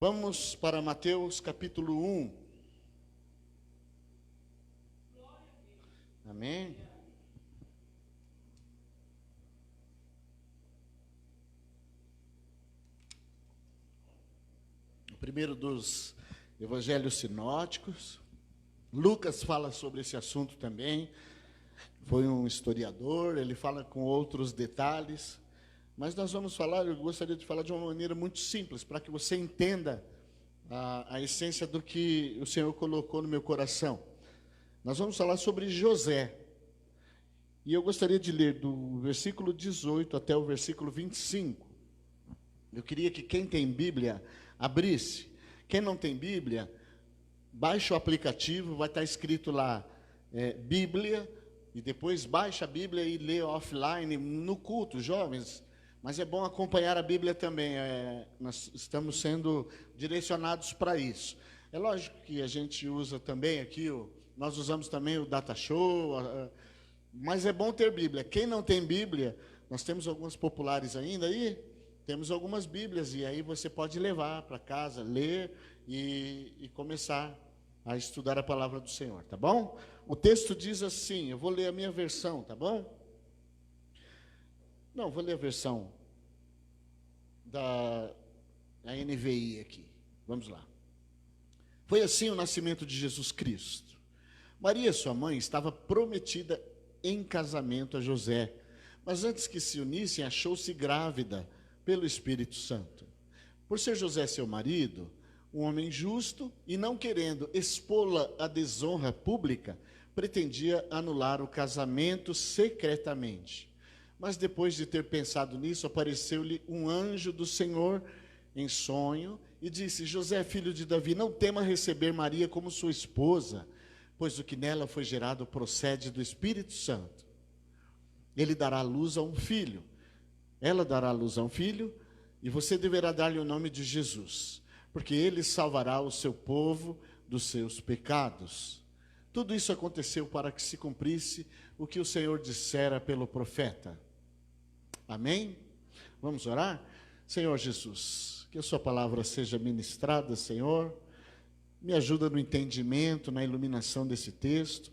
Vamos para Mateus capítulo 1. Amém? O primeiro dos evangelhos sinóticos. Lucas fala sobre esse assunto também. Foi um historiador, ele fala com outros detalhes. Mas nós vamos falar, eu gostaria de falar de uma maneira muito simples, para que você entenda a essência do que o Senhor colocou no meu coração. Nós vamos falar sobre José. E eu gostaria de ler do versículo 18 até o versículo 25. Eu queria que quem tem Bíblia abrisse. Quem não tem Bíblia, baixe o aplicativo, vai estar escrito lá, Bíblia, e depois baixa a Bíblia e lê offline no culto, jovens. Mas é bom acompanhar a Bíblia também, nós estamos sendo direcionados para isso. É lógico que a gente usa também aqui, nós usamos também o Data Show, mas é bom ter Bíblia. Quem não tem Bíblia, nós temos algumas populares ainda aí, temos algumas Bíblias, e aí você pode levar para casa, ler e começar a estudar a palavra do Senhor, tá bom? O texto diz assim, eu vou ler a minha versão, tá bom? Não, vou ler a versão da NVI aqui. Vamos lá. Foi assim o nascimento de Jesus Cristo. Maria, sua mãe, estava prometida em casamento a José, mas antes que se unissem, achou-se grávida pelo Espírito Santo. Por ser José seu marido, um homem justo, e não querendo expô-la à desonra pública, pretendia anular o casamento secretamente. Mas depois de ter pensado nisso, apareceu-lhe um anjo do Senhor em sonho e disse: José, filho de Davi, não tema receber Maria como sua esposa, pois o que nela foi gerado procede do Espírito Santo. Ele dará luz a um filho, ela dará luz a um filho, e você deverá dar-lhe o nome de Jesus, porque ele salvará o seu povo dos seus pecados. Tudo isso aconteceu para que se cumprisse o que o Senhor dissera pelo profeta. Amém? Vamos orar? Senhor Jesus, que a sua palavra seja ministrada, Senhor. Me ajuda no entendimento, na iluminação desse texto.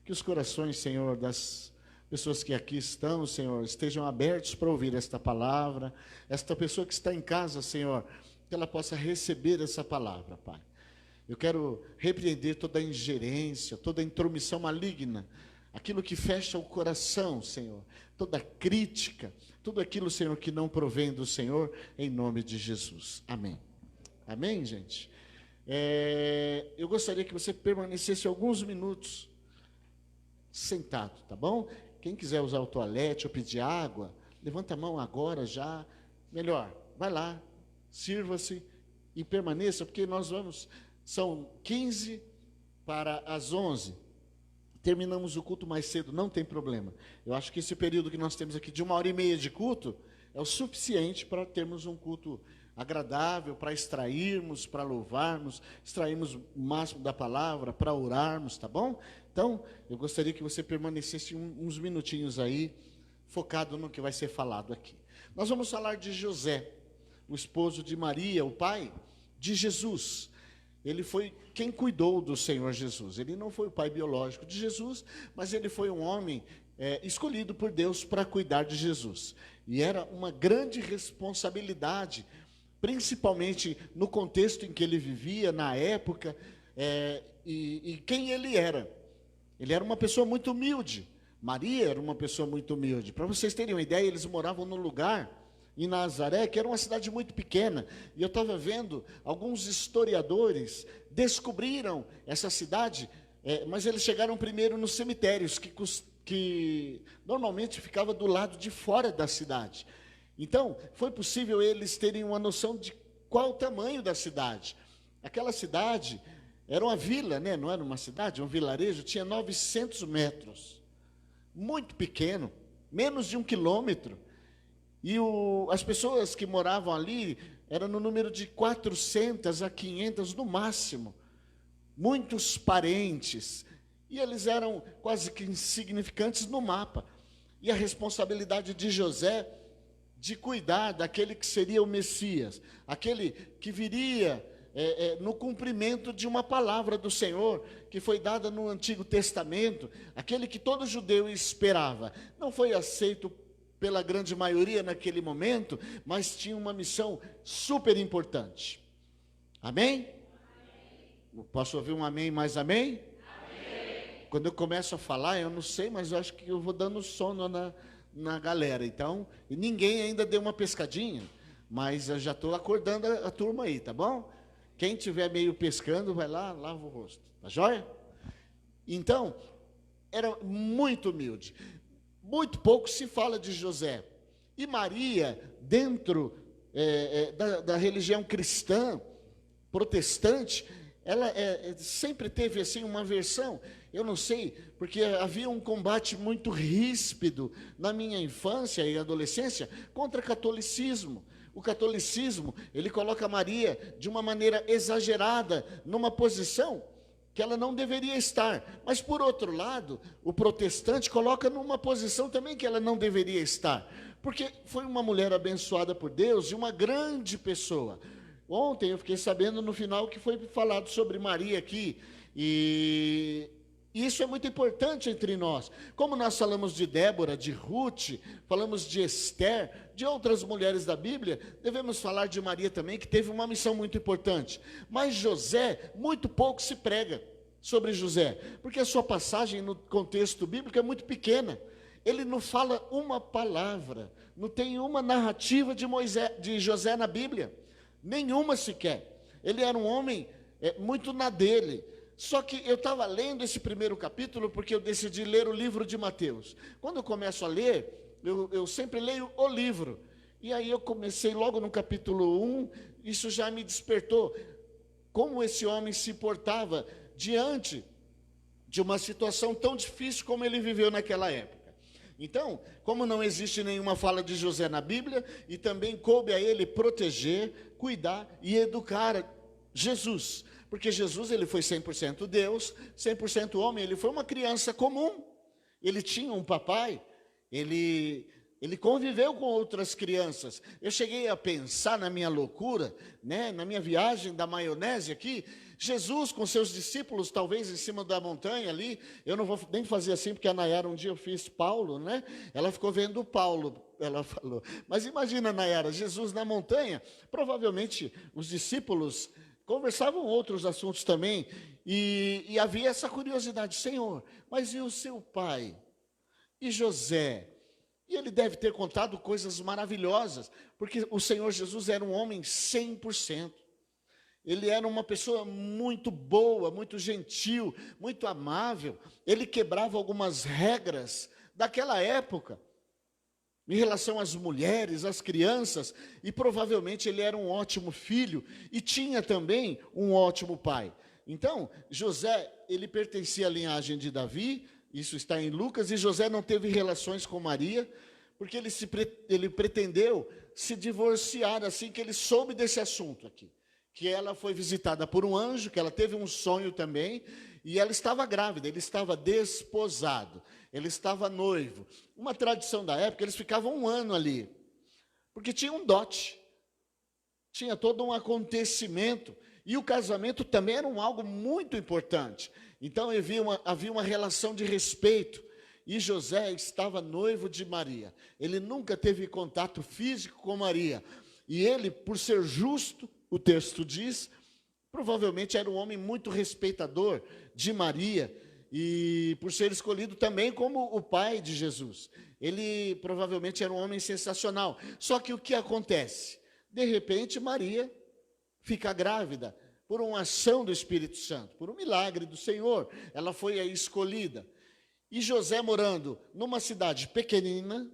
Que os corações, Senhor, das pessoas que aqui estão, Senhor, estejam abertos para ouvir esta palavra. Esta pessoa que está em casa, Senhor, que ela possa receber essa palavra, Pai. Eu quero repreender toda a ingerência, toda a intromissão maligna, aquilo que fecha o coração, Senhor, toda crítica, tudo aquilo, Senhor, que não provém do Senhor, em nome de Jesus. Amém. Amém, gente? Eu gostaria que você permanecesse alguns minutos sentado, tá bom? Quem quiser usar o toalete ou pedir água, levanta a mão agora já. Melhor, vai lá, sirva-se e permaneça, porque nós vamos... São 15 para as 11. Terminamos o culto mais cedo, não tem problema. Eu acho que esse período que nós temos aqui de 1h30 de culto é o suficiente para termos um culto agradável, para extrairmos, para louvarmos, extrairmos o máximo da palavra, para orarmos, tá bom? Então, eu gostaria que você permanecesse uns minutinhos aí, focado no que vai ser falado aqui. Nós vamos falar de José, o esposo de Maria, o pai de Jesus. Ele foi quem cuidou do Senhor Jesus. Ele não foi o pai biológico de Jesus, mas ele foi um homem escolhido por Deus para cuidar de Jesus. E era uma grande responsabilidade, principalmente no contexto em que ele vivia, na época, e quem ele era. Ele era uma pessoa muito humilde. Maria era uma pessoa muito humilde. Para vocês terem uma ideia, eles moravam num lugar em Nazaré, que era uma cidade muito pequena, e eu estava vendo, alguns historiadores descobriram essa cidade, mas eles chegaram primeiro nos cemitérios, que normalmente ficava do lado de fora da cidade. Então, foi possível eles terem uma noção de qual o tamanho da cidade. Aquela cidade era uma vila, né? Não era uma cidade, um vilarejo, tinha 900 metros, muito pequeno, menos de 1 quilômetro. E as pessoas que moravam ali eram no número de 400 a 500 no máximo. Muitos parentes. E eles eram quase que insignificantes no mapa. E a responsabilidade de José de cuidar daquele que seria o Messias, aquele que viria no cumprimento de uma palavra do Senhor, que foi dada no Antigo Testamento, aquele que todo judeu esperava. Não foi aceito pela grande maioria naquele momento, mas tinha uma missão super importante. Amém? Posso ouvir um amém mais amém? Amém. Quando eu começo a falar, eu não sei, mas eu acho que eu vou dando sono na galera. Então, ninguém ainda deu uma pescadinha, mas eu já estou acordando a turma aí, tá bom? Quem tiver meio pescando, vai lá, lava o rosto. Tá joia? Então, era muito humilde. Muito pouco se fala de José. E Maria, dentro da religião cristã, protestante, ela sempre teve assim uma versão, eu não sei, porque havia um combate muito ríspido na minha infância e adolescência contra o catolicismo. O catolicismo, ele coloca Maria de uma maneira exagerada, numa posição que ela não deveria estar. Mas, por outro lado, o protestante coloca numa posição também que ela não deveria estar. Porque foi uma mulher abençoada por Deus e uma grande pessoa. Ontem eu fiquei sabendo no final que foi falado sobre Maria aqui, e isso é muito importante entre nós. Como nós falamos de Débora, de Ruth, falamos de Esther, de outras mulheres da Bíblia, devemos falar de Maria também, que teve uma missão muito importante. Mas José, muito pouco se prega sobre José, porque a sua passagem no contexto bíblico é muito pequena. Ele não fala uma palavra, não tem uma narrativa de José na Bíblia. Nenhuma sequer. Ele era um homem muito na dele. Só que eu estava lendo esse primeiro capítulo porque eu decidi ler o livro de Mateus. Quando eu começo a ler, eu sempre leio o livro. E aí eu comecei logo no capítulo 1, isso já me despertou. Como esse homem se portava diante de uma situação tão difícil como ele viveu naquela época. Então, como não existe nenhuma fala de José na Bíblia, e também coube a ele proteger, cuidar e educar Jesus, porque Jesus ele foi 100% Deus, 100% homem, ele foi uma criança comum, ele tinha um papai, ele conviveu com outras crianças. Eu cheguei a pensar na minha loucura, né, na minha viagem da maionese aqui, Jesus com seus discípulos, talvez em cima da montanha ali, eu não vou nem fazer assim, porque a Nayara, um dia eu fiz Paulo, né? Ela ficou vendo Paulo, ela falou. Mas imagina, Nayara, Jesus na montanha, provavelmente os discípulos conversavam outros assuntos também, e havia essa curiosidade, Senhor, mas e o seu pai? E José? E ele deve ter contado coisas maravilhosas, porque o Senhor Jesus era um homem 100%. Ele era uma pessoa muito boa, muito gentil, muito amável. Ele quebrava algumas regras daquela época, em relação às mulheres, às crianças, e provavelmente ele era um ótimo filho, e tinha também um ótimo pai. Então, José, ele pertencia à linhagem de Davi, isso está em Lucas, e José não teve relações com Maria, porque ele pretendeu se divorciar assim que ele soube desse assunto aqui. Que ela foi visitada por um anjo, que ela teve um sonho também, e ela estava grávida, ele estava desposado, ele estava noivo. Uma tradição da época, eles ficavam um ano ali, porque tinha um dote, tinha todo um acontecimento, e o casamento também era algo muito importante. Então havia uma relação de respeito, e José estava noivo de Maria. Ele nunca teve contato físico com Maria, e ele, por ser justo, o texto diz, provavelmente era um homem muito respeitador de Maria, e por ser escolhido também como o pai de Jesus. Ele provavelmente era um homem sensacional. Só que o que acontece? De repente, Maria fica grávida por uma ação do Espírito Santo, por um milagre do Senhor. Ela foi a escolhida. E José, morando numa cidade pequenina,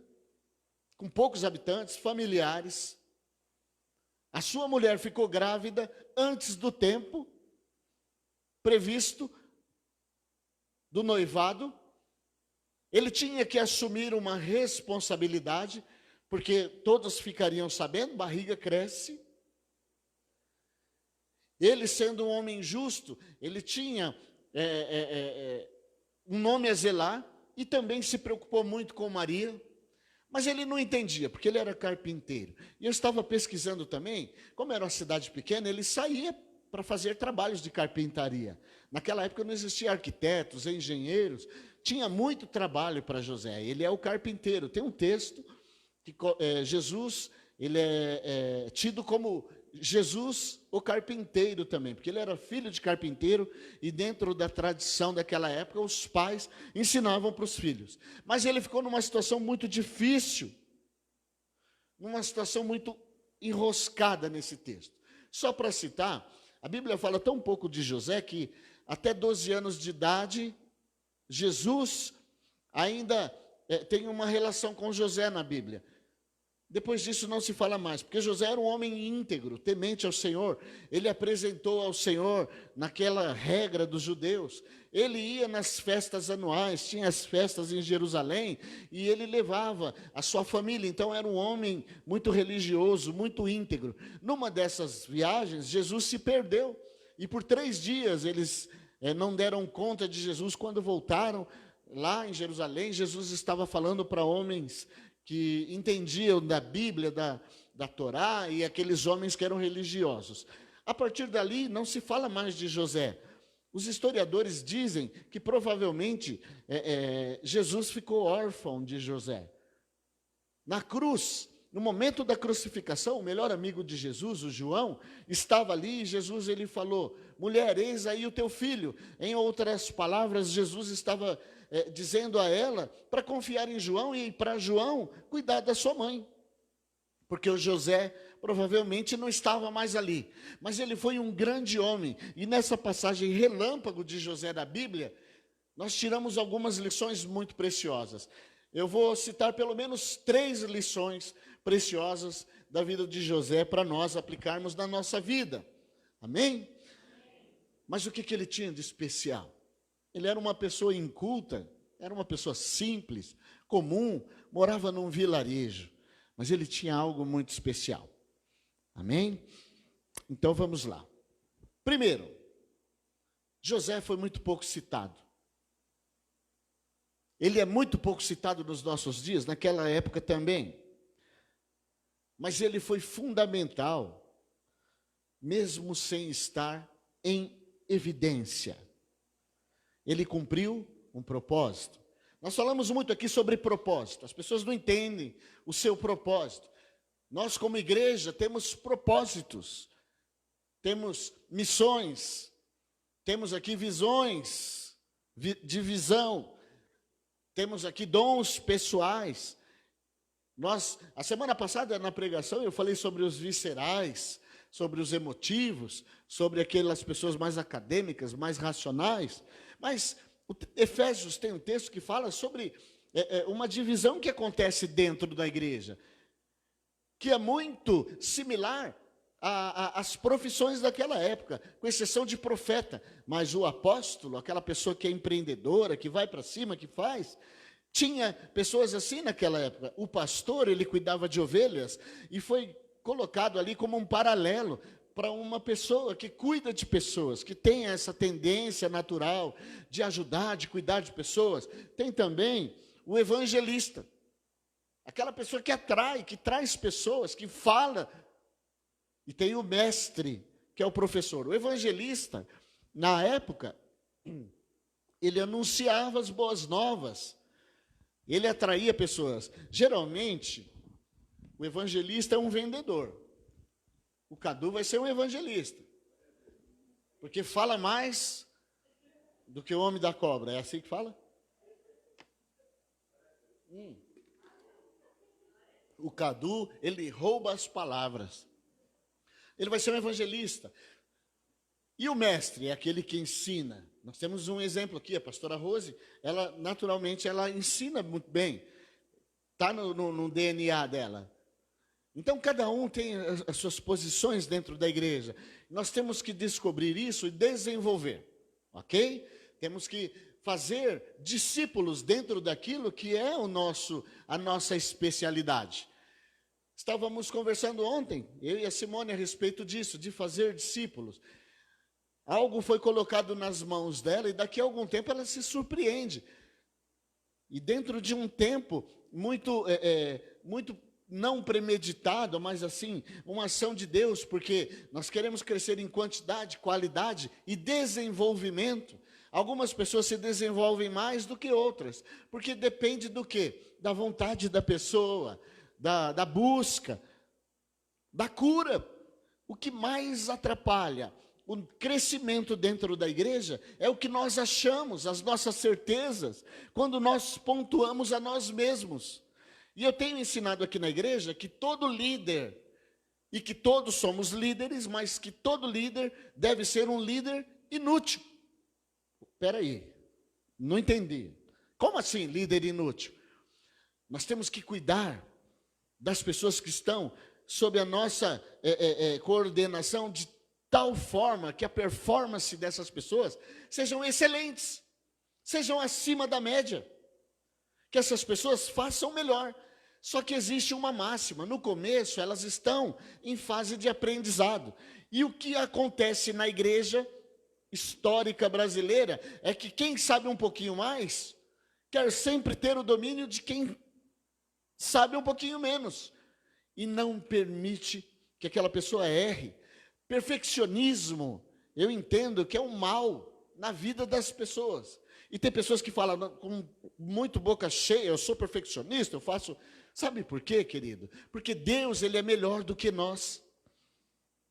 com poucos habitantes, familiares, a sua mulher ficou grávida antes do tempo previsto do noivado. Ele tinha que assumir uma responsabilidade, porque todos ficariam sabendo, barriga cresce. Ele, sendo um homem justo, ele tinha um nome a zelar, e também se preocupou muito com Maria. Mas ele não entendia, porque ele era carpinteiro. E eu estava pesquisando também, como era uma cidade pequena, ele saía para fazer trabalhos de carpintaria. Naquela época não existia arquitetos, engenheiros, tinha muito trabalho para José. Ele é o carpinteiro. Tem um texto que Jesus, ele é tido como Jesus o carpinteiro também, porque ele era filho de carpinteiro e dentro da tradição daquela época os pais ensinavam para os filhos. Mas ele ficou numa situação muito difícil, numa situação muito enroscada nesse texto. Só para citar, a Bíblia fala tão pouco de José que até 12 anos de idade, Jesus ainda tem uma relação com José na Bíblia. Depois disso não se fala mais, porque José era um homem íntegro, temente ao Senhor. Ele apresentou ao Senhor naquela regra dos judeus. Ele ia nas festas anuais, tinha as festas em Jerusalém, e ele levava a sua família. Então era um homem muito religioso, muito íntegro. Numa dessas viagens, Jesus se perdeu. E por 3 dias eles não deram conta de Jesus. Quando voltaram lá em Jerusalém, Jesus estava falando para homens que entendiam da Bíblia, da Torá, e aqueles homens que eram religiosos. A partir dali, não se fala mais de José. Os historiadores dizem que provavelmente Jesus ficou órfão de José. Na cruz, no momento da crucificação, o melhor amigo de Jesus, o João, estava ali e Jesus ele falou: mulher, eis aí o teu filho. Em outras palavras, Jesus estava dizendo a ela para confiar em João e para João cuidar da sua mãe. Porque o José provavelmente não estava mais ali. Mas ele foi um grande homem. E nessa passagem relâmpago de José da Bíblia, nós tiramos algumas lições muito preciosas. Eu vou citar pelo menos 3 lições preciosas da vida de José para nós aplicarmos na nossa vida. Amém? Mas o que ele tinha de especial? Ele era uma pessoa inculta, era uma pessoa simples, comum, morava num vilarejo, mas ele tinha algo muito especial. Amém? Então vamos lá. Primeiro, José foi muito pouco citado. Ele é muito pouco citado nos nossos dias, naquela época também. Mas ele foi fundamental, mesmo sem estar em evidência. Ele cumpriu um propósito. Nós falamos muito aqui sobre propósito. As pessoas não entendem o seu propósito. Nós, como igreja, temos propósitos. Temos missões. Temos aqui visões de visão. Temos aqui dons pessoais. A semana passada, na pregação, eu falei sobre os viscerais, sobre os emotivos, sobre aquelas pessoas mais acadêmicas, mais racionais. Mas Efésios tem um texto que fala sobre uma divisão que acontece dentro da igreja, que é muito similar às profissões daquela época, com exceção de profeta. Mas o apóstolo, aquela pessoa que é empreendedora, que vai para cima, que faz, tinha pessoas assim naquela época. O pastor, ele cuidava de ovelhas e foi colocado ali como um paralelo para uma pessoa que cuida de pessoas, que tem essa tendência natural de ajudar, de cuidar de pessoas. Tem também o evangelista, aquela pessoa que atrai, que traz pessoas, que fala. E tem o mestre, que é o professor. O evangelista, na época, ele anunciava as boas novas, ele atraía pessoas. Geralmente, o evangelista é um vendedor. O Cadu vai ser um evangelista, porque fala mais do que o homem da cobra. É assim que fala? O Cadu, ele rouba as palavras. Ele vai ser um evangelista. E o mestre é aquele que ensina. Nós temos um exemplo aqui, a pastora Rose, ela naturalmente ela ensina muito bem. Está no DNA dela. Então, cada um tem as suas posições dentro da igreja. Nós temos que descobrir isso e desenvolver, ok? Temos que fazer discípulos dentro daquilo que é a nossa especialidade. Estávamos conversando ontem, eu e a Simone, a respeito disso, de fazer discípulos. Algo foi colocado nas mãos dela e daqui a algum tempo ela se surpreende. E dentro de um tempo muito não premeditado, mas assim, uma ação de Deus, porque nós queremos crescer em quantidade, qualidade e desenvolvimento. Algumas pessoas se desenvolvem mais do que outras, porque depende do quê? Da vontade da pessoa, da busca, da cura. O que mais atrapalha o crescimento dentro da igreja é o que nós achamos, as nossas certezas, quando nós pontuamos a nós mesmos. E eu tenho ensinado aqui na igreja que todo líder, e que todos somos líderes, mas que todo líder deve ser um líder inútil. Espera aí, não entendi. Como assim líder inútil? Nós temos que cuidar das pessoas que estão sob a nossa coordenação de tal forma que a performance dessas pessoas sejam excelentes, sejam acima da média, que essas pessoas façam melhor. Só que existe uma máxima, no começo elas estão em fase de aprendizado, e o que acontece na igreja histórica brasileira é que quem sabe um pouquinho mais, quer sempre ter o domínio de quem sabe um pouquinho menos, e não permite que aquela pessoa erre. Perfeccionismo, eu entendo que é um mal na vida das pessoas. E tem pessoas que falam com muito boca cheia, eu sou perfeccionista, eu faço... Sabe por quê, querido? Porque Deus, Ele é melhor do que nós.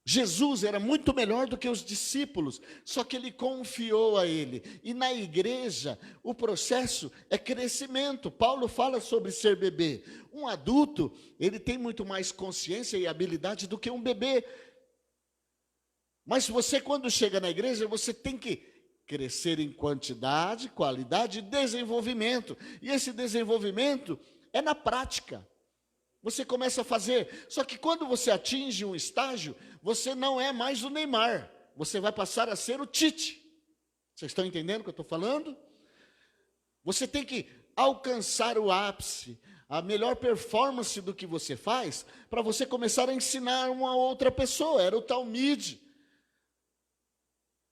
Jesus era muito melhor do que os discípulos, só que Ele confiou a Ele. E na igreja, o processo é crescimento. Paulo fala sobre ser bebê. Um adulto, ele tem muito mais consciência e habilidade do que um bebê. Mas você, quando chega na igreja, você tem que crescer em quantidade, qualidade e desenvolvimento. E esse desenvolvimento é na prática. Você começa a fazer. Só que quando você atinge um estágio, você não é mais o Neymar. Você vai passar a ser o Tite. Vocês estão entendendo o que eu estou falando? Você tem que alcançar o ápice, a melhor performance do que você faz, para você começar a ensinar uma outra pessoa. Era o Talmide.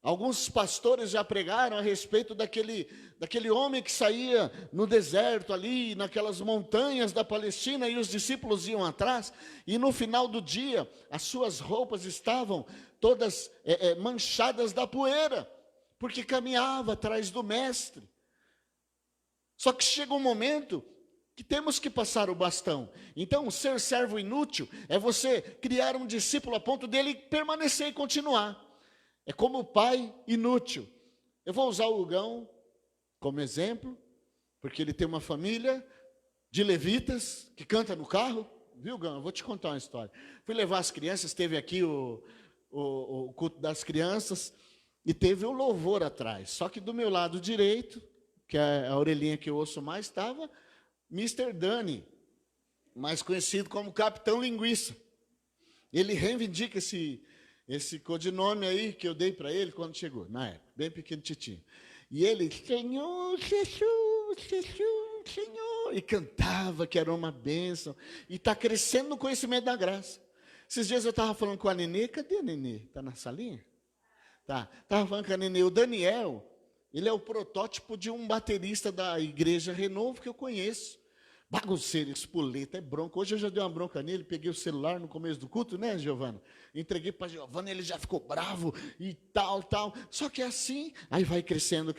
Alguns pastores já pregaram a respeito daquele homem que saía no deserto ali, naquelas montanhas da Palestina, e os discípulos iam atrás, e no final do dia, as suas roupas estavam todas manchadas da poeira, porque caminhava atrás do mestre. Só que chega um momento que temos que passar o bastão. Então, ser servo inútil é você criar um discípulo a ponto dele permanecer e continuar. É como o pai inútil. Eu vou usar o Hugão como exemplo, porque ele tem uma família de levitas que canta no carro. Viu, Hugão? Eu vou te contar uma história. Fui levar as crianças, teve aqui o culto das crianças, e teve o louvor atrás. Só que do meu lado direito, que é a orelhinha que eu ouço mais, estava Mr. Dani, mais conhecido como Capitão Linguiça. Ele reivindica esse codinome aí que eu dei para ele quando chegou, na época, bem pequeno titinho. E ele, Senhor Jesus, Jesus, Senhor, e cantava que era uma bênção, e está crescendo no conhecimento da graça. Esses dias eu estava falando com a Nenê, cadê a Nenê? Está na salinha? Tá, estava falando com a Nenê, o Daniel, ele é o protótipo de um baterista da igreja Renovo que eu conheço. Bagunceiro, espoleta, é bronca. Hoje eu já dei uma bronca nele, peguei o celular no começo do culto, né, Giovana? Entreguei para a Giovana, ele já ficou bravo e tal. Só que é assim, aí vai crescendo.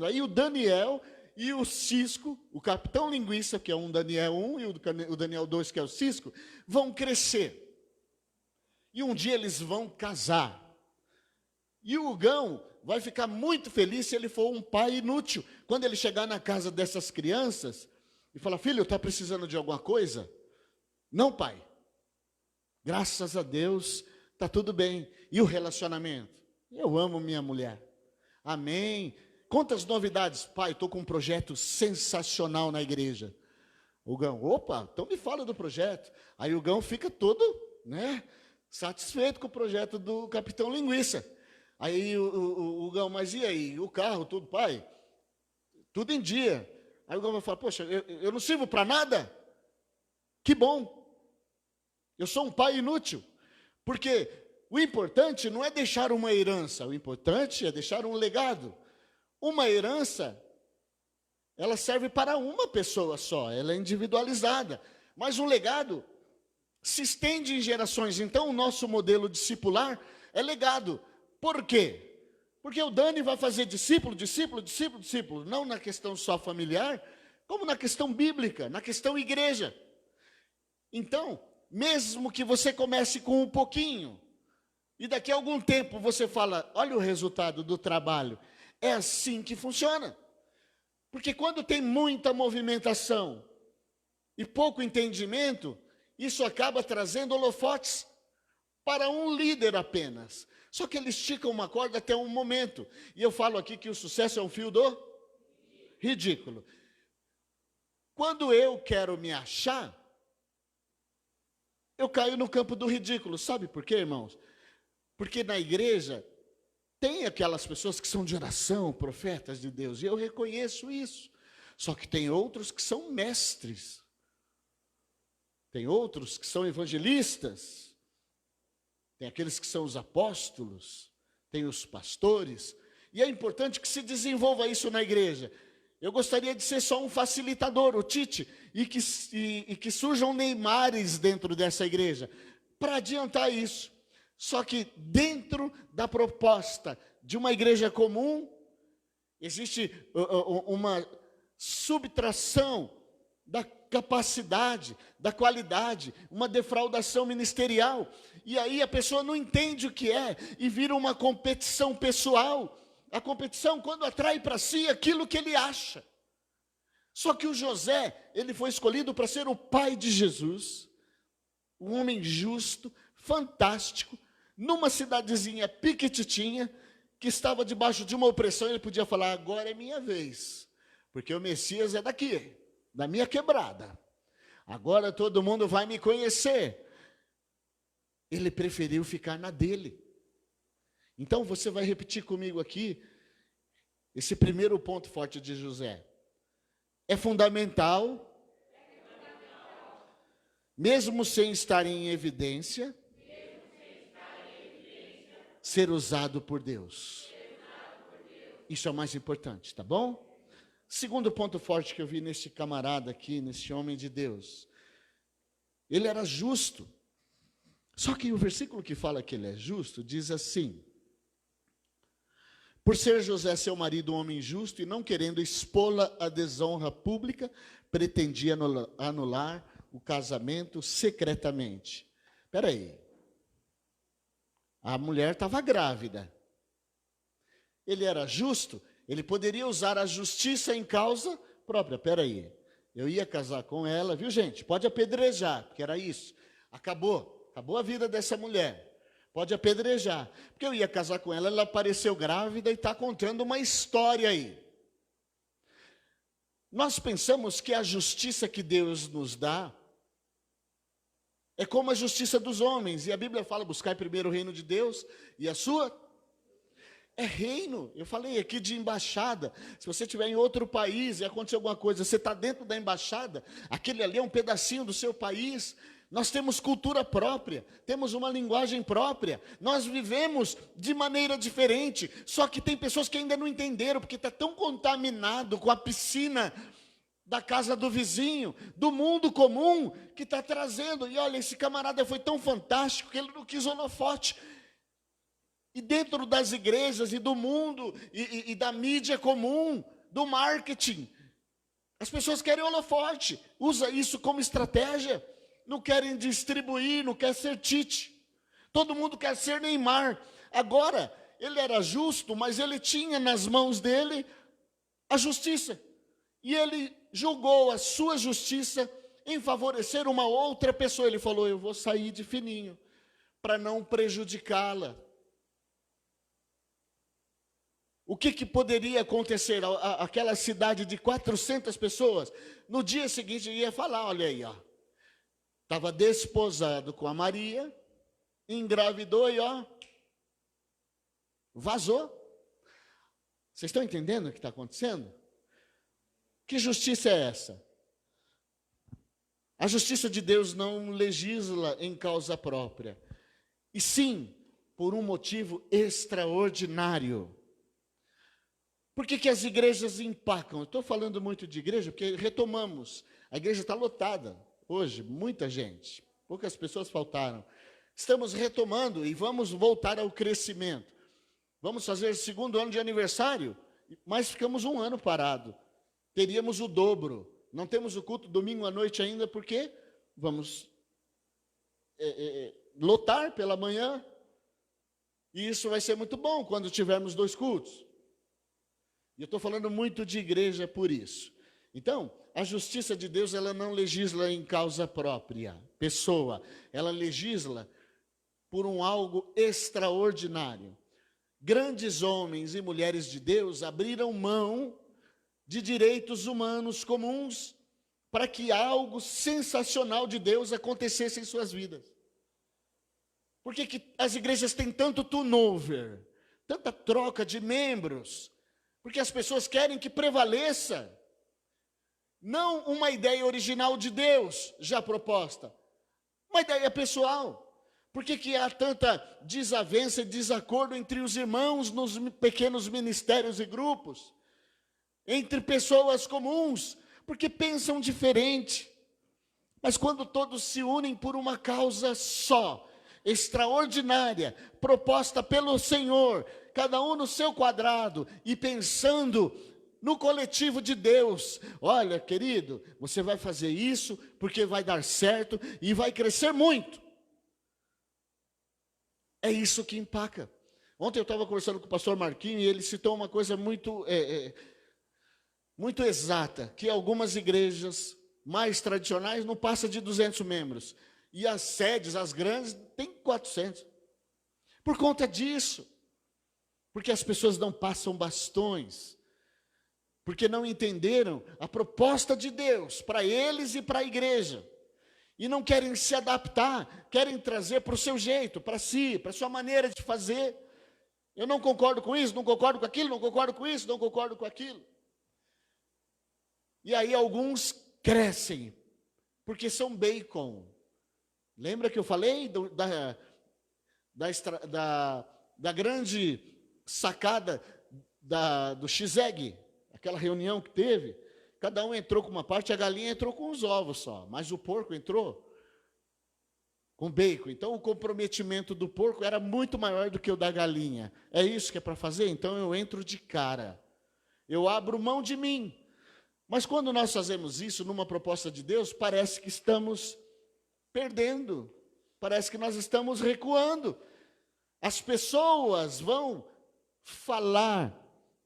Aí o Daniel e o Cisco, o Capitão Linguiça, que é um Daniel 1, e o Daniel 2, que é o Cisco, vão crescer. E um dia eles vão casar. E o Hugão vai ficar muito feliz se ele for um pai inútil. Quando ele chegar na casa dessas crianças e falar, filho, está precisando de alguma coisa? Não, pai. Graças a Deus, está tudo bem. E o relacionamento? Eu amo minha mulher. Amém. Quantas novidades? Pai, estou com um projeto sensacional na igreja. O Gão, opa, então me fala do projeto. Aí o Gão fica todo, satisfeito com o projeto do Capitão Linguiça. Aí o Gão, mas e aí? O carro, tudo, pai? Tudo em dia. Aí o Gão vai falar, poxa, eu não sirvo para nada? Que bom. Eu sou um pai inútil. Porque o importante não é deixar uma herança, o importante é deixar um legado. Uma herança, ela serve para uma pessoa só, ela é individualizada. mas um legado se estende em gerações. Então, o nosso modelo discipular é legado. Por quê? Porque o Dani vai fazer discípulo, discípulo, discípulo, discípulo, não na questão só familiar, como na questão bíblica, na questão igreja. Então, mesmo que você comece com um pouquinho, e daqui a algum tempo você fala, olha o resultado do trabalho, é assim que funciona. Porque quando tem muita movimentação e pouco entendimento, isso acaba trazendo holofotes para um líder apenas. Só que ele estica uma corda até um momento. E eu falo aqui que o sucesso é um fio do ridículo. Quando eu quero me achar, eu caio no campo do ridículo. Sabe por quê, irmãos? Porque na igreja tem aquelas pessoas que são de oração, profetas de Deus, e eu reconheço isso. Só que tem outros que são mestres. Tem outros que são evangelistas. Tem aqueles que são os apóstolos. Tem os pastores. E é importante que se desenvolva isso na igreja. Eu gostaria de ser só um facilitador, o Tite, e que surjam Neymares dentro dessa igreja, para adiantar isso. Só que dentro da proposta de uma igreja comum, existe uma subtração da capacidade, da qualidade, uma defraudação ministerial. E aí a pessoa não entende o que é e vira uma competição pessoal. A competição quando atrai para si aquilo que ele acha. Só que o José, ele foi escolhido para ser o pai de Jesus, um homem justo, fantástico, numa cidadezinha piquititinha, que estava debaixo de uma opressão. Ele podia falar, agora é minha vez, porque o Messias é daqui, da minha quebrada, agora todo mundo vai me conhecer. Ele preferiu ficar na dele. Então você vai repetir comigo aqui, esse primeiro ponto forte de José. É fundamental, mesmo sem estar em evidência, ser usado por Deus. Isso é o mais importante, tá bom? Segundo ponto forte que eu vi nesse camarada aqui, nesse homem de Deus. Ele era justo. Só que o versículo que fala que ele é justo diz assim: por ser José seu marido um homem justo e não querendo expô-la à desonra pública, pretendia anular o casamento secretamente. Espera aí. A mulher estava grávida. Ele era justo, ele poderia usar a justiça em causa própria. Espera aí. Eu ia casar com ela, viu, gente? Pode apedrejar, porque era isso. Acabou a vida dessa mulher. Pode apedrejar, porque eu ia casar com ela, ela apareceu grávida e está contando uma história aí. Nós pensamos que a justiça que Deus nos dá é como a justiça dos homens, e a Bíblia fala, buscar primeiro o reino de Deus e a sua. É reino, eu falei aqui de embaixada. Se você estiver em outro país e acontecer alguma coisa, você está dentro da embaixada, aquele ali é um pedacinho do seu país. Nós temos cultura própria, temos uma linguagem própria, nós vivemos de maneira diferente, só que tem pessoas que ainda não entenderam, porque está tão contaminado com a piscina da casa do vizinho, do mundo comum, que está trazendo. E olha, esse camarada foi tão fantástico que ele não quis holofote. E dentro das igrejas e do mundo, e da mídia comum, do marketing, as pessoas querem holofote, usa isso como estratégia. Não querem distribuir, não quer ser Tite. Todo mundo quer ser Neymar. Agora, ele era justo, mas ele tinha nas mãos dele a justiça. E ele julgou a sua justiça em favorecer uma outra pessoa. Ele falou, eu vou sair de fininho, para não prejudicá-la. O que poderia acontecer? Aquela cidade de 400 pessoas, no dia seguinte ia falar, olha aí, ó. Estava desposado com a Maria, engravidou e ó, vazou. Vocês estão entendendo o que está acontecendo? Que justiça é essa? A justiça de Deus não legisla em causa própria, e sim por um motivo extraordinário. Por que as igrejas empacam? Eu estou falando muito de igreja porque retomamos. A igreja está lotada. hoje, muita gente, poucas pessoas faltaram. Estamos retomando e vamos voltar ao crescimento. Vamos fazer o 2º ano de aniversário, mas ficamos um ano parado. Teríamos o dobro. Não temos o culto domingo à noite ainda, porque vamos lotar pela manhã. E isso vai ser muito bom quando tivermos 2 cultos. E eu estou falando muito de igreja por isso. Então, a justiça de Deus, ela não legisla em causa própria, pessoa. Ela legisla por algo extraordinário. Grandes homens e mulheres de Deus abriram mão de direitos humanos comuns para que algo sensacional de Deus acontecesse em suas vidas. Por que as igrejas têm tanto turnover, tanta troca de membros? Porque as pessoas querem que prevaleça, não uma ideia original de Deus já proposta, uma ideia pessoal. Por que há tanta desavença e desacordo entre os irmãos nos pequenos ministérios e grupos? Entre pessoas comuns, porque pensam diferente. Mas quando todos se unem por uma causa só, extraordinária, proposta pelo Senhor, cada um no seu quadrado, e pensando no coletivo de Deus, olha, querido, você vai fazer isso, porque vai dar certo, e vai crescer muito. É isso que empaca. Ontem eu estava conversando com o pastor Marquinhos, e ele citou uma coisa muito exata, que algumas igrejas mais tradicionais não passam de 200 membros. E as sedes, as grandes, tem 400. Por conta disso. Porque as pessoas não passam bastões. Porque não entenderam a proposta de Deus para eles e para a igreja. E não querem se adaptar, querem trazer para o seu jeito, para si, para a sua maneira de fazer. Eu não concordo com isso, não concordo com aquilo, não concordo com isso, não concordo com aquilo. E aí alguns crescem, porque são bacon. Lembra que eu falei da grande sacada do X-Egg? Aquela reunião que teve, cada um entrou com uma parte, a galinha entrou com os ovos só, mas o porco entrou com bacon. Então o comprometimento do porco era muito maior do que o da galinha. É isso que é para fazer? Então eu entro de cara, eu abro mão de mim. Mas quando nós fazemos isso numa proposta de Deus, parece que estamos perdendo, parece que nós estamos recuando. As pessoas vão falar,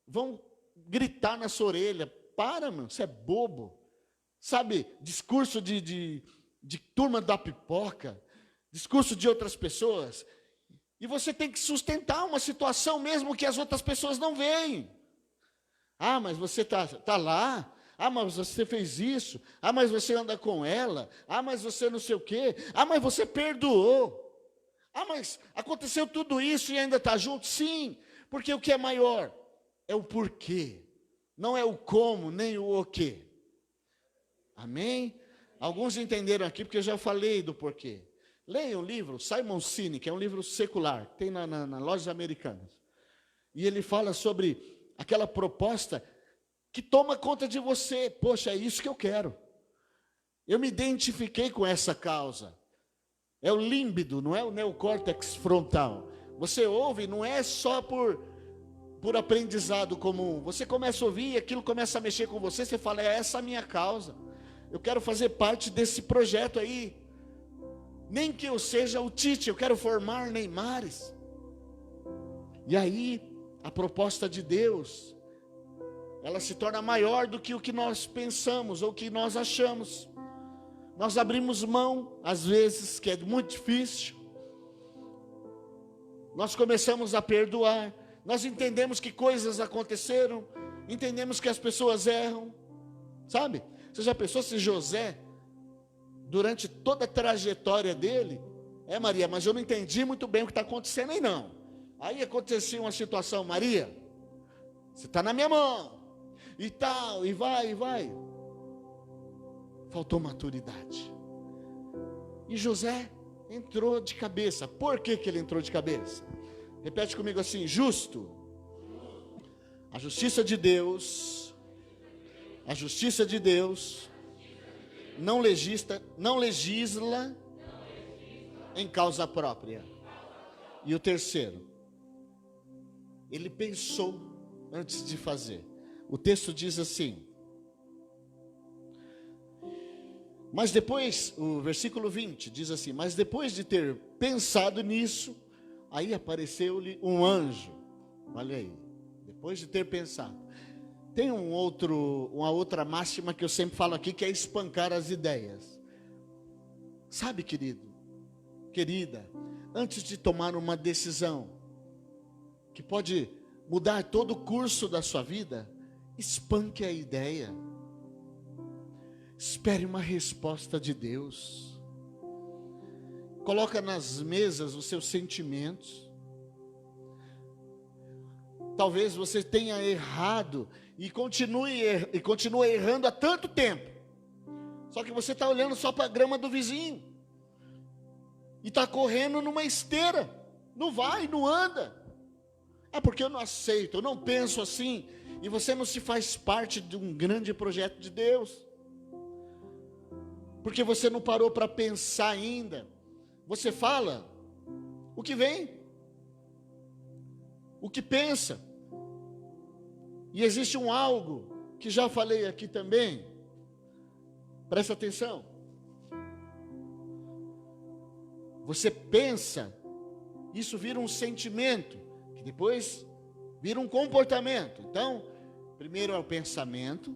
vão gritar na sua orelha, para, mano, você é bobo. Sabe, discurso de turma da pipoca, discurso de outras pessoas. E você tem que sustentar uma situação mesmo que as outras pessoas não veem. Ah, mas você tá lá. Ah, mas você fez isso. Ah, mas você anda com ela. Ah, mas você não sei o quê. Ah, mas você perdoou. Ah, mas aconteceu tudo isso e ainda está junto? Sim, porque o que é maior é o porquê. Não é o como, nem o quê. Amém? Alguns entenderam aqui, porque eu já falei do porquê. Leia o livro Simon Sinek, que é um livro secular, tem nas lojas americanas. E ele fala sobre aquela proposta que toma conta de você. Poxa, é isso que eu quero. Eu me identifiquei com essa causa. É o límbido, não é o neocórtex frontal. Você ouve, não é só por aprendizado comum. Você começa a ouvir, aquilo começa a mexer com você, você fala, é essa a minha causa. Eu quero fazer parte desse projeto aí. Nem que eu seja o Tite, eu quero formar Neymares. E aí, a proposta de Deus, ela se torna maior do que o que nós pensamos ou que nós achamos. Nós abrimos mão, às vezes, que é muito difícil. Nós começamos a perdoar. Nós entendemos que coisas aconteceram. Entendemos que as pessoas erram. Sabe? Você já pensou se José, durante toda a trajetória dele, Maria, mas eu não entendi muito bem o que está acontecendo aí não. Aí acontecia uma situação, Maria, você está na minha mão, e tal, e vai. Faltou maturidade. E José entrou de cabeça. Por que ele entrou de cabeça? Repete comigo assim, justo. A justiça de Deus não legisla em causa própria. E o terceiro, ele pensou antes de fazer. O texto diz assim, mas depois, o versículo 20 diz assim, mas depois de ter pensado nisso, aí apareceu-lhe um anjo. Olha aí, depois de ter pensado. Tem uma outra máxima que eu sempre falo aqui, que é espancar as ideias. Sabe, querido, querida, antes de tomar uma decisão que pode mudar todo o curso da sua vida, espanque a ideia. Espere uma resposta de Deus. Coloca nas mesas os seus sentimentos. Talvez você tenha errado e continue errando há tanto tempo. Só que você está olhando só para a grama do vizinho. E está correndo numa esteira. Não vai, não anda. É porque eu não aceito, eu não penso assim. E você não se faz parte de um grande projeto de Deus. Porque você não parou para pensar ainda. Você fala o que vem, o que pensa. E existe um algo que já falei aqui também. Presta atenção. Você pensa, isso vira um sentimento, que depois vira um comportamento. Então, primeiro é o pensamento,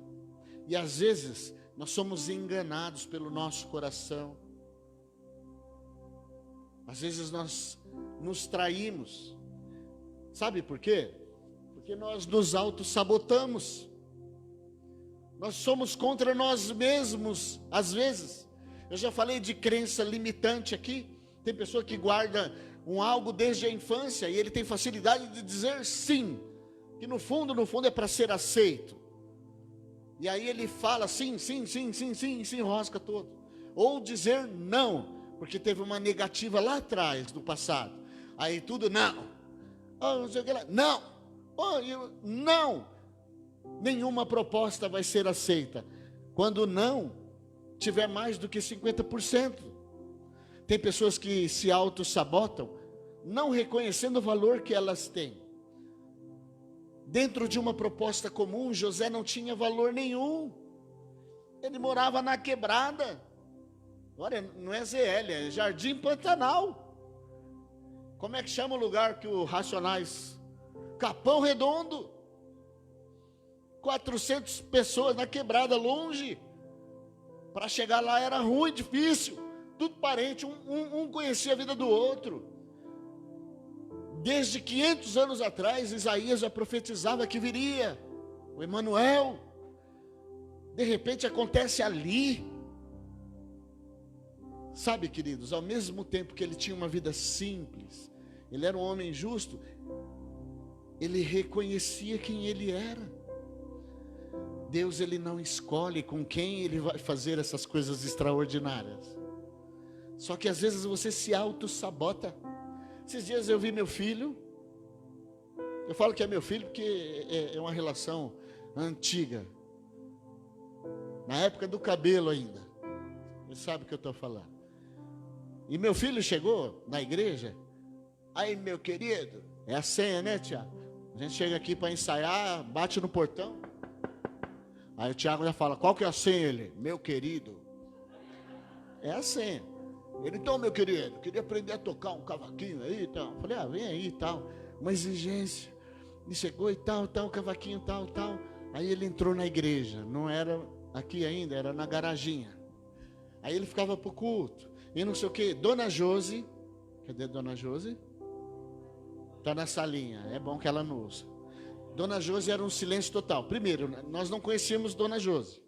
e às vezes nós somos enganados pelo nosso coração. Às vezes nós nos traímos. Sabe por quê? Porque nós nos auto-sabotamos. Nós somos contra nós mesmos, às vezes. Eu já falei de crença limitante aqui. Tem pessoa que guarda algo desde a infância e ele tem facilidade de dizer sim, que no fundo é para ser aceito. E aí ele fala sim, sim, sim, sim, sim, e se enrosca todo. Ou dizer não, porque teve uma negativa lá atrás, do passado. Aí tudo não. Oh, não sei o que lá. Não. Oh, não. Nenhuma proposta vai ser aceita quando não tiver mais do que 50%. Tem pessoas que se auto-sabotam, não reconhecendo o valor que elas têm. Dentro de uma proposta comum, José não tinha valor nenhum. Ele morava na quebrada. Olha, não é ZL, é Jardim Pantanal. Como é que chama o lugar que o Racionais? Capão Redondo. 400 pessoas na quebrada, longe. Para chegar lá era ruim, difícil. Tudo parente, um conhecia a vida do outro. Desde 500 anos atrás, Isaías já profetizava que viria o Emanuel. De repente acontece ali. Sabe, queridos, ao mesmo tempo que ele tinha uma vida simples, ele era um homem justo, ele reconhecia quem ele era. Deus, ele não escolhe com quem ele vai fazer essas coisas extraordinárias. Só que às vezes você se auto-sabota. Esses dias eu vi meu filho. Eu falo que é meu filho porque é uma relação antiga. Na época do cabelo ainda. Você sabe o que eu estou falando. E meu filho chegou na igreja. Aí, meu querido, é a senha, né, Tiago? A gente chega aqui para ensaiar, bate no portão. Aí o Tiago já fala, qual que é a senha? Ele, meu querido. É a senha. Ele, então, meu querido, queria aprender a tocar um cavaquinho aí e tal. Falei, vem aí e tal. Uma exigência. E chegou e tal, cavaquinho, tal. Aí ele entrou na igreja. Não era aqui ainda, era na garaginha. Aí ele ficava pro culto. E não sei o que. Dona Josi. Cadê Dona Josi? Está na salinha. É bom que ela não ouça. Dona Josi era um silêncio total. Primeiro, nós não conhecíamos Dona Josi.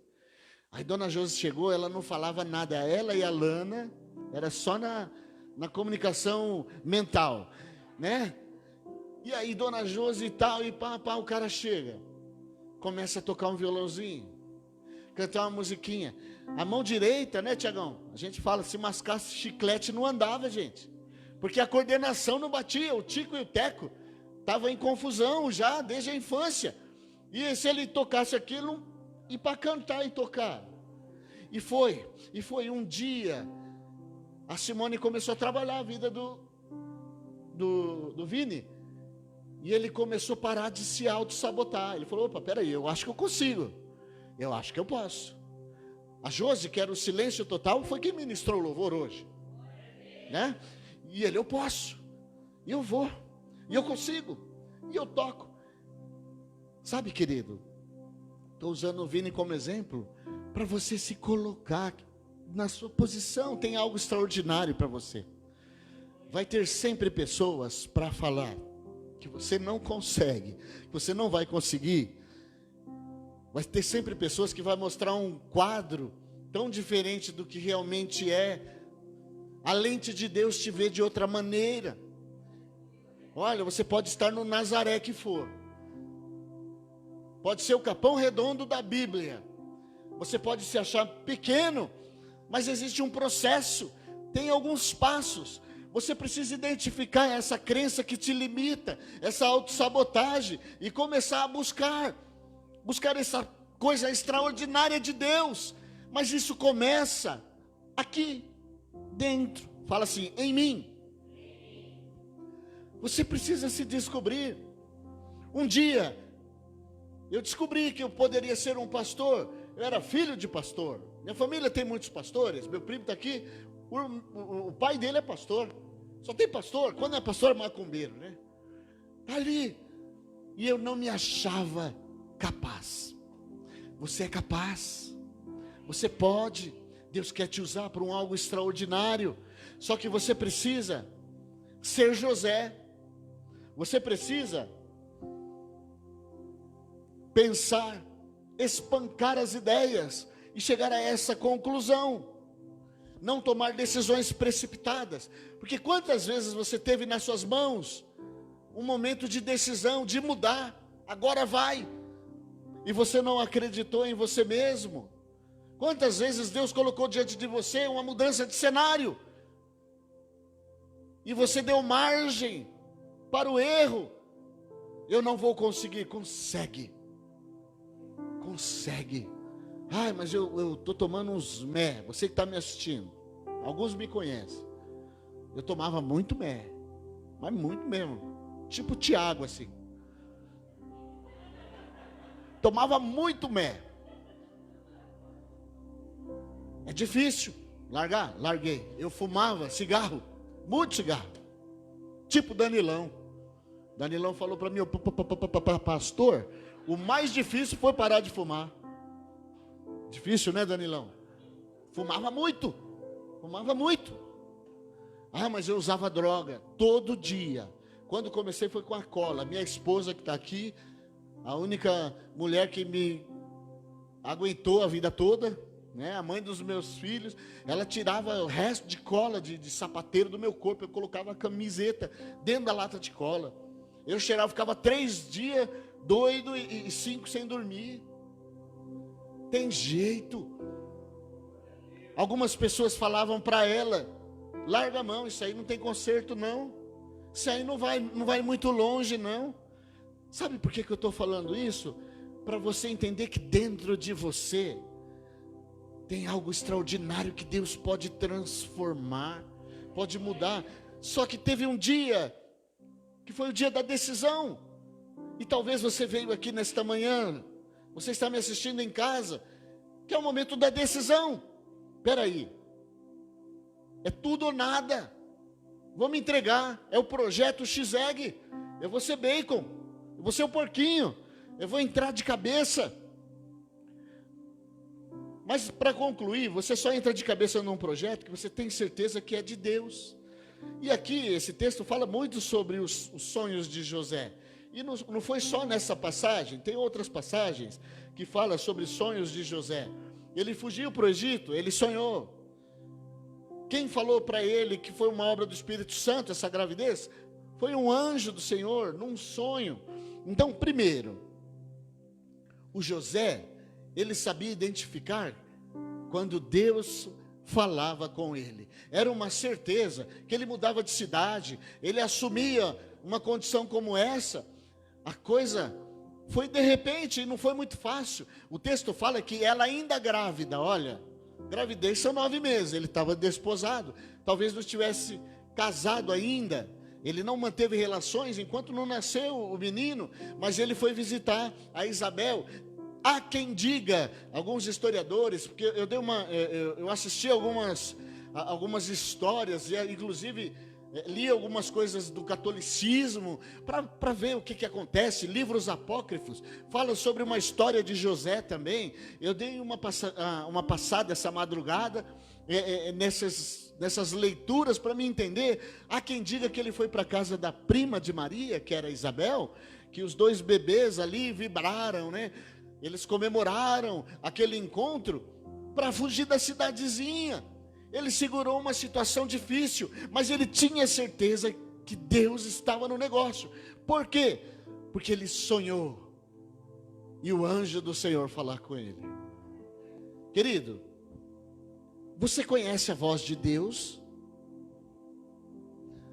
Aí Dona Josi chegou, ela não falava nada. Ela e a Lana... Era só na comunicação mental, né? E aí, Dona Josi e tal, e pá, o cara chega. Começa a tocar um violãozinho. Cantar uma musiquinha. A mão direita, né, Tiagão? A gente fala, se mascasse chiclete não andava, gente. Porque a coordenação não batia. O Tico e o Teco estavam em confusão já, desde a infância. E se ele tocasse aquilo, ia para cantar e tocar. E foi um dia, a Simone começou a trabalhar a vida do Vini, e ele começou a parar de se auto-sabotar. Ele falou: opa, peraí, eu acho que eu consigo, eu acho que eu posso. A Josi, que era o silêncio total, foi quem ministrou o louvor hoje, né? E ele: eu posso, e eu vou, e eu consigo, e eu toco. Sabe, querido, estou usando o Vini como exemplo, para você se colocar na sua posição. Tem algo extraordinário para você. Vai ter sempre pessoas para falar que você não consegue, que você não vai conseguir. Vai ter sempre pessoas que vão mostrar um quadro tão diferente do que realmente é. A lente de Deus te vê de outra maneira. Olha, você pode estar no Nazaré que for, pode ser o Capão Redondo da Bíblia, você pode se achar pequeno, mas existe um processo, tem alguns passos. Você precisa identificar essa crença que te limita, essa autossabotagem, e começar a buscar essa coisa extraordinária de Deus. Mas isso começa aqui dentro. Fala assim: em mim. Você precisa se descobrir. Um dia eu descobri que eu poderia ser um pastor. Eu era filho de pastor. Minha família tem muitos pastores. Meu primo está aqui. O pai dele é pastor. Só tem pastor. Quando é pastor, é macumbeiro, né? Está ali. E eu não me achava capaz. Você é capaz. Você pode. Deus quer te usar para algo extraordinário. Só que você precisa ser José. Você precisa pensar, espancar as ideias e chegar a essa conclusão. Não tomar decisões precipitadas. Porque quantas vezes você teve nas suas mãos um momento de decisão, de mudar, agora vai, e você não acreditou em você mesmo? Quantas vezes Deus colocou diante de você uma mudança de cenário, e você deu margem para o erro? Eu não vou conseguir. Consegue. Ai, mas eu estou tomando uns mé. Você que está me assistindo, alguns me conhecem. Eu tomava muito mé, mas muito mesmo, tipo Tiago assim. Tomava muito mé. É difícil largar? Larguei. Eu fumava cigarro, muito cigarro, tipo Danilão. Danilão falou para mim: pastor, o mais difícil foi parar de fumar. Difícil, né, Danilão? Fumava muito. Ah, mas eu usava droga todo dia. Quando comecei foi com a cola. Minha esposa que está aqui, a única mulher que me aguentou a vida toda, né? A mãe dos meus filhos, ela tirava o resto de cola de sapateiro do meu corpo. Eu colocava a camiseta dentro da lata de cola. Eu cheirava, ficava 3 dias doido e 5 sem dormir. Tem jeito. Algumas pessoas falavam para ela: larga a mão, isso aí não tem conserto não. Isso aí não vai muito longe não. Sabe por que eu estou falando isso? Para você entender que dentro de você tem algo extraordinário que Deus pode transformar, pode mudar. Só que teve um dia que foi o dia da decisão. E talvez você veio aqui nesta manhã, você está me assistindo em casa, que é o momento da decisão. Espera aí, é tudo ou nada. Vou me entregar. É o projeto X-Egg. Eu vou ser bacon, eu vou ser o porquinho, eu vou entrar de cabeça. Mas para concluir, você só entra de cabeça num projeto que você tem certeza que é de Deus. E aqui esse texto fala muito sobre os sonhos de José. E não foi só nessa passagem, tem outras passagens que falam sobre sonhos de José. Ele fugiu para o Egito, ele sonhou. Quem falou para ele que foi uma obra do Espírito Santo essa gravidez? Foi um anjo do Senhor, num sonho. Então, primeiro, o José, ele sabia identificar quando Deus falava com ele. Era uma certeza que ele mudava de cidade, ele assumia uma condição como essa. A coisa foi de repente e não foi muito fácil. O texto fala que ela ainda grávida, olha, Gravidez são 9 meses, ele estava desposado, talvez não estivesse casado ainda, ele não manteve relações enquanto não nasceu o menino, mas ele foi visitar a Isabel. Há quem diga, alguns historiadores, porque eu assisti algumas histórias, e inclusive li algumas coisas do catolicismo, para ver o que acontece, livros apócrifos, falam sobre uma história de José também. Eu dei uma passada essa madrugada, nessas leituras, para me entender. Há quem diga que ele foi para a casa da prima de Maria, que era Isabel, que os 2 bebês ali vibraram, né? Eles comemoraram aquele encontro para fugir da cidadezinha. Ele segurou uma situação difícil, mas ele tinha certeza que Deus estava no negócio. Por quê? Porque ele sonhou, e o anjo do Senhor falar com ele. Querido, você conhece a voz de Deus?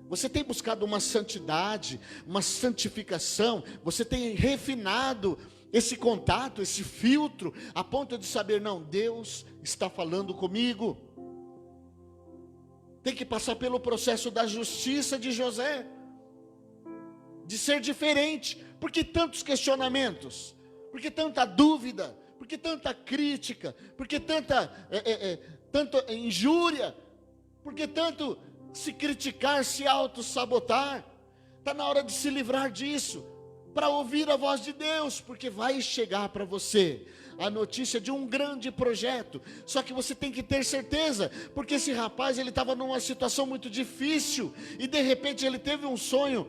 Você tem buscado uma santidade, uma santificação? Você tem refinado esse contato, esse filtro, a ponto de saber, não, Deus está falando comigo? Tem que passar pelo processo da justiça de José, de ser diferente. Por que tantos questionamentos? Por que tanta dúvida? Por que tanta crítica? Por que tanta injúria? Por que tanto se criticar, se auto-sabotar? Está na hora de se livrar disso, para ouvir a voz de Deus, porque vai chegar para você a notícia de um grande projeto. Só que você tem que ter certeza, porque esse rapaz, ele estava numa situação muito difícil, e de repente ele teve um sonho.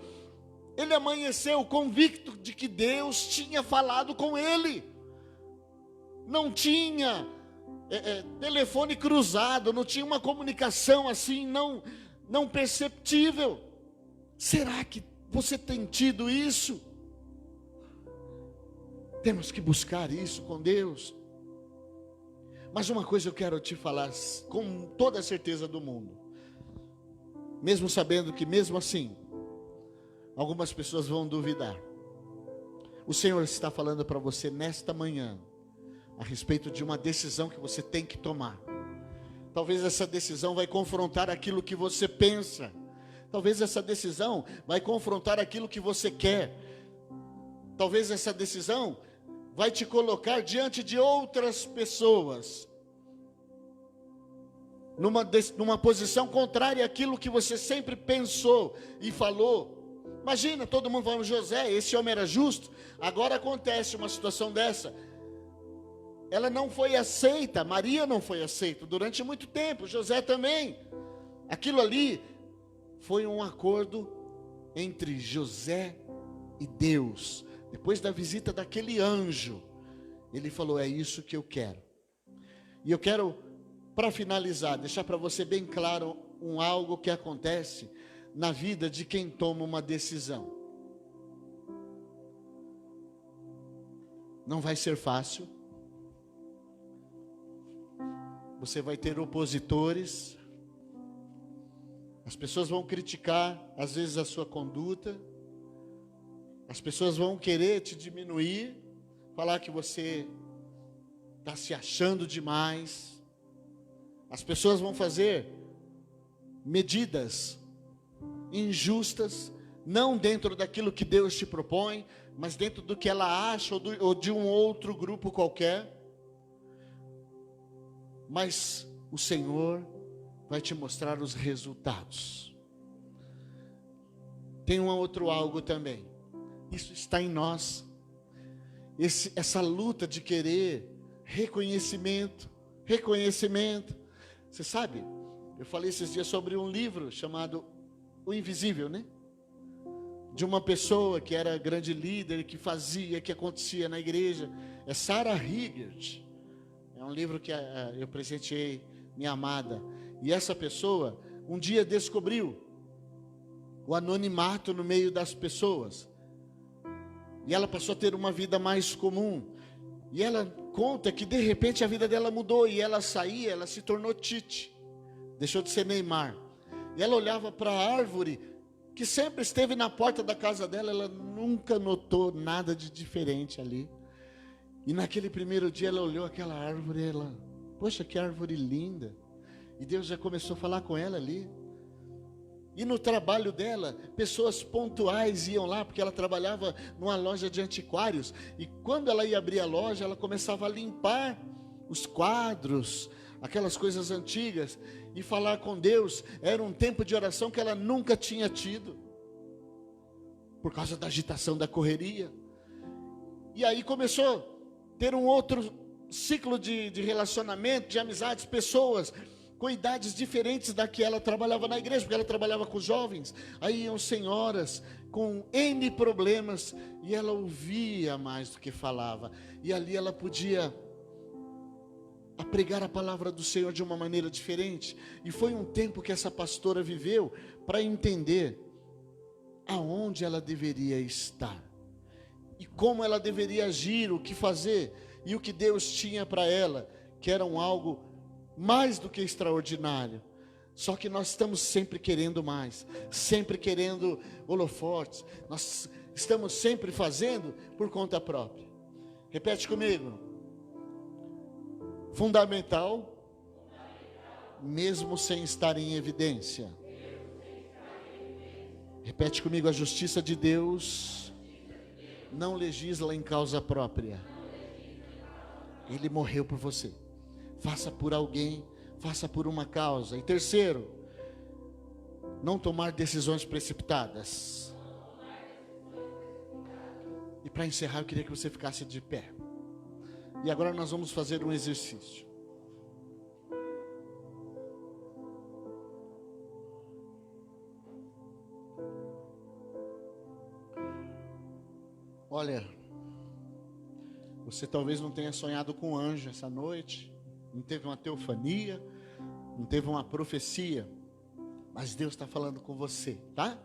Ele amanheceu convicto de que Deus tinha falado com ele. Não tinha telefone cruzado, não tinha uma comunicação assim, não perceptível. Será que você tem tido isso? Temos que buscar isso com Deus. Mas uma coisa eu quero te falar com toda a certeza do mundo, mesmo sabendo que mesmo assim algumas pessoas vão duvidar. O Senhor está falando para você nesta manhã a respeito de uma decisão que você tem que tomar. Talvez essa decisão vai confrontar aquilo que você pensa. Talvez essa decisão vai confrontar aquilo que você quer. Talvez essa decisão vai te colocar diante de outras pessoas, numa posição contrária àquilo que você sempre pensou e falou. Imagina, todo mundo falando, José, esse homem era justo. Agora acontece uma situação dessa. Ela não foi aceita, Maria não foi aceita durante muito tempo, José também. Aquilo ali foi um acordo entre José e Deus. Depois da visita daquele anjo, ele falou, é isso que eu quero. E eu quero, para finalizar, deixar para você bem claro algo que acontece na vida de quem toma uma decisão. Não vai ser fácil. Você vai ter opositores. As pessoas vão criticar, às vezes, a sua conduta. As pessoas vão querer te diminuir, falar que você está se achando demais. As pessoas vão fazer medidas injustas, não dentro daquilo que Deus te propõe, mas dentro do que ela acha, ou de um outro grupo qualquer. Mas o Senhor vai te mostrar os resultados. Tem um outro algo também. Isso está em nós. Essa luta de querer reconhecimento. Você sabe, eu falei esses dias sobre um livro chamado O Invisível, né? De uma pessoa que era grande líder, que fazia, que acontecia na igreja. É Sarah Higgert. É um livro que eu presenteei minha amada. E essa pessoa, um dia descobriu o anonimato no meio das pessoas. E ela passou a ter uma vida mais comum. E ela conta que de repente a vida dela mudou. E ela saía, ela se tornou Tite. Deixou de ser Neymar. E ela olhava para a árvore que sempre esteve na porta da casa dela. Ela nunca notou nada de diferente ali. E naquele primeiro dia ela olhou aquela árvore e ela Poxa, que árvore linda. E Deus já começou a falar com ela ali. E no trabalho dela, pessoas pontuais iam lá, porque ela trabalhava numa loja de antiquários. E quando ela ia abrir a loja, ela começava a limpar os quadros, aquelas coisas antigas, e falar com Deus. Era um tempo de oração que ela nunca tinha tido, por causa da agitação da correria. E aí começou a ter um outro ciclo de relacionamento, de amizades, pessoas com idades diferentes da que ela trabalhava na igreja, porque ela trabalhava com jovens. Aí iam senhoras com N problemas, e ela ouvia mais do que falava, e ali ela podia pregar a palavra do Senhor de uma maneira diferente. E foi um tempo que essa pastora viveu para entender aonde ela deveria estar, e como ela deveria agir, o que fazer, e o que Deus tinha para ela, que era algo mais do que extraordinário. Só que nós estamos sempre querendo mais, sempre querendo holofotes, nós estamos sempre fazendo por conta própria. Repete comigo: fundamental, mesmo sem estar em evidência. Repete comigo: a justiça de Deus não legisla em causa própria. Ele morreu por você. Faça por alguém, faça por uma causa. E terceiro, não tomar decisões precipitadas. E para encerrar, eu queria que você ficasse de pé. E agora nós vamos fazer um exercício. Olha, você talvez não tenha sonhado com um anjo essa noite, não teve uma teofania, não teve uma profecia, mas Deus está falando com você, tá?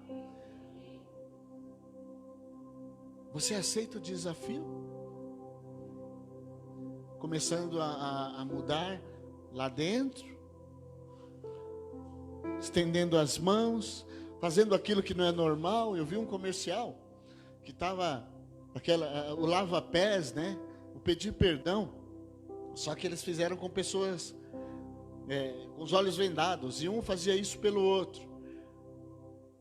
Você aceita o desafio? Começando a mudar lá dentro, estendendo as mãos, fazendo aquilo que não é normal. Eu vi um comercial que estava o lava-pés, né? O pedir perdão. Só que eles fizeram com pessoas com os olhos vendados, e um fazia isso pelo outro.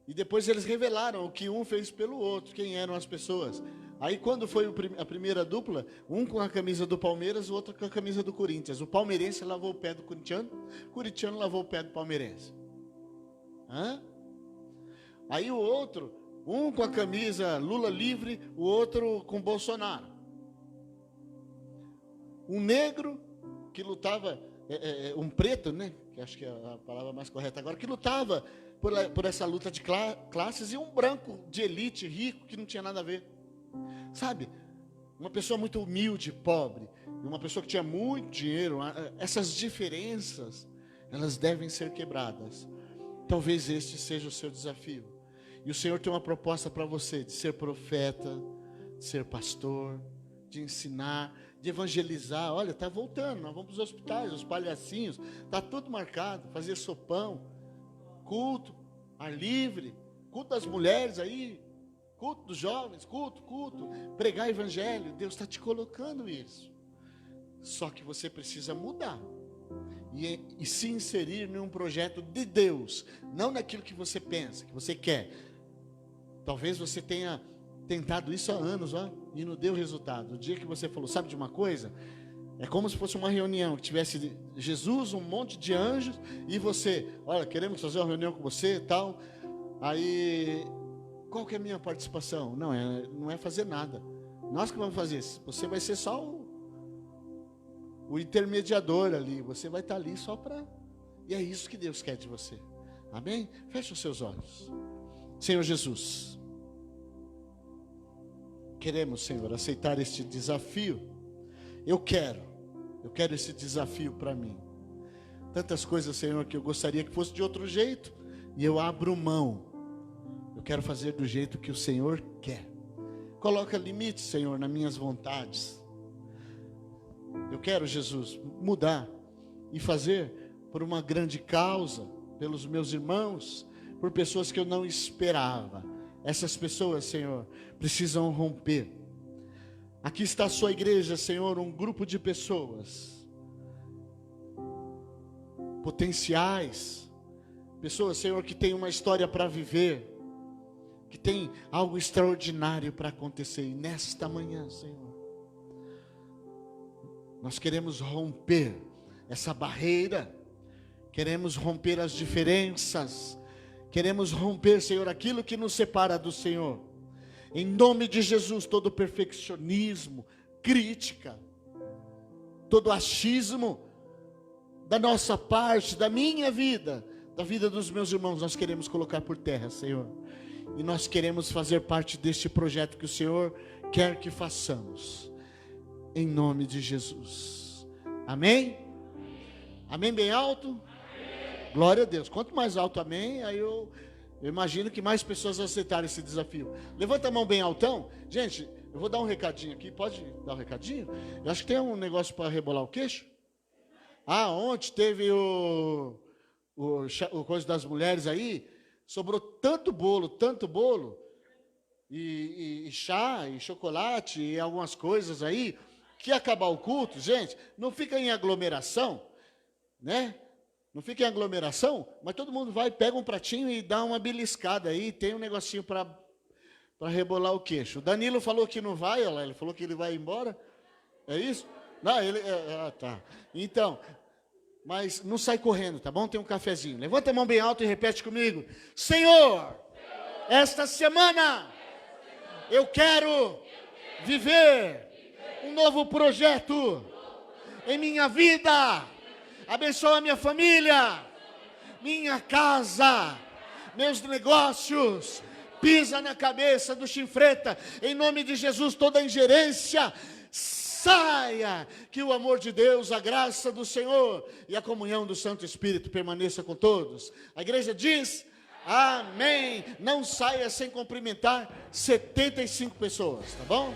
E depois eles revelaram o que um fez pelo outro, quem eram as pessoas. Aí quando foi a primeira dupla, um com a camisa do Palmeiras, o outro com a camisa do Corinthians. O palmeirense lavou o pé do corintiano, o corintiano lavou o pé do palmeirense. Aí o outro, um com a camisa Lula livre, o outro com Bolsonaro. Um negro que lutava, um preto, né? Que acho que é a palavra mais correta agora, que lutava por essa luta de classes, e um branco de elite, rico, que não tinha nada a ver. Sabe? Uma pessoa muito humilde, pobre, e uma pessoa que tinha muito dinheiro. Essas diferenças, elas devem ser quebradas. Talvez este seja o seu desafio. E o Senhor tem uma proposta para você, de ser profeta, de ser pastor, de ensinar, de evangelizar. Olha, está voltando, nós vamos para os hospitais, os palhacinhos, está tudo marcado, fazer sopão, culto, ar livre, culto das mulheres aí, culto dos jovens, culto, pregar evangelho. Deus está te colocando isso. Só que você precisa mudar e se inserir em um projeto de Deus, não naquilo que você pensa, que você quer. Talvez você tenha tentado isso há anos, e não deu resultado. O dia que você falou, sabe de uma coisa? É como se fosse uma reunião, que tivesse Jesus, um monte de anjos, e você, olha, queremos fazer uma reunião com você e tal. Aí, qual que é a minha participação? Não é fazer nada. Nós que vamos fazer isso. Você vai ser só o intermediador ali. Você vai estar ali só para... E é isso que Deus quer de você. Amém? Feche os seus olhos. Senhor Jesus, queremos, Senhor, aceitar este desafio. Eu quero esse desafio para mim. Tantas coisas, Senhor, que eu gostaria que fosse de outro jeito, e eu abro mão. Eu quero fazer do jeito que o Senhor quer. Coloca limites, Senhor, nas minhas vontades. Eu quero, Jesus, mudar e fazer por uma grande causa, pelos meus irmãos, por pessoas que eu não esperava. Essas pessoas, Senhor, precisam romper. Aqui está a sua igreja, Senhor, um grupo de pessoas potenciais, pessoas, Senhor, que têm uma história para viver, que tem algo extraordinário para acontecer. E nesta manhã, Senhor, nós queremos romper essa barreira, queremos romper as diferenças, queremos romper, Senhor, aquilo que nos separa do Senhor. Em nome de Jesus, todo perfeccionismo, crítica, todo achismo da nossa parte, da minha vida, da vida dos meus irmãos, nós queremos colocar por terra, Senhor. E nós queremos fazer parte deste projeto que o Senhor quer que façamos. Em nome de Jesus. Amém? Amém bem alto? Amém. Glória a Deus. Quanto mais alto amém, aí eu imagino que mais pessoas aceitaram esse desafio. Levanta a mão bem altão. Gente, eu vou dar um recadinho aqui. Pode dar um recadinho? Eu acho que tem um negócio para rebolar o queixo. Ontem teve o coisa das mulheres aí. Sobrou tanto bolo, e chá, e chocolate, e algumas coisas aí, que acabar o culto, gente, não fica em aglomeração, né? Não fica em aglomeração, mas todo mundo vai, pega um pratinho e dá uma beliscada aí, tem um negocinho para rebolar o queixo. O Danilo falou que não vai, olha lá, ele falou que ele vai embora, é isso? Não, tá. Então, mas não sai correndo, tá bom? Tem um cafezinho. Levanta a mão bem alto e repete comigo. Senhor, esta semana eu quero viver um novo projeto em minha vida. Abençoa minha família, minha casa, meus negócios. Pisa na cabeça do chinfreta. Em nome de Jesus, toda ingerência saia, que o amor de Deus, a graça do Senhor e a comunhão do Santo Espírito permaneça com todos. A igreja diz, amém. Não saia sem cumprimentar 75 pessoas, tá bom?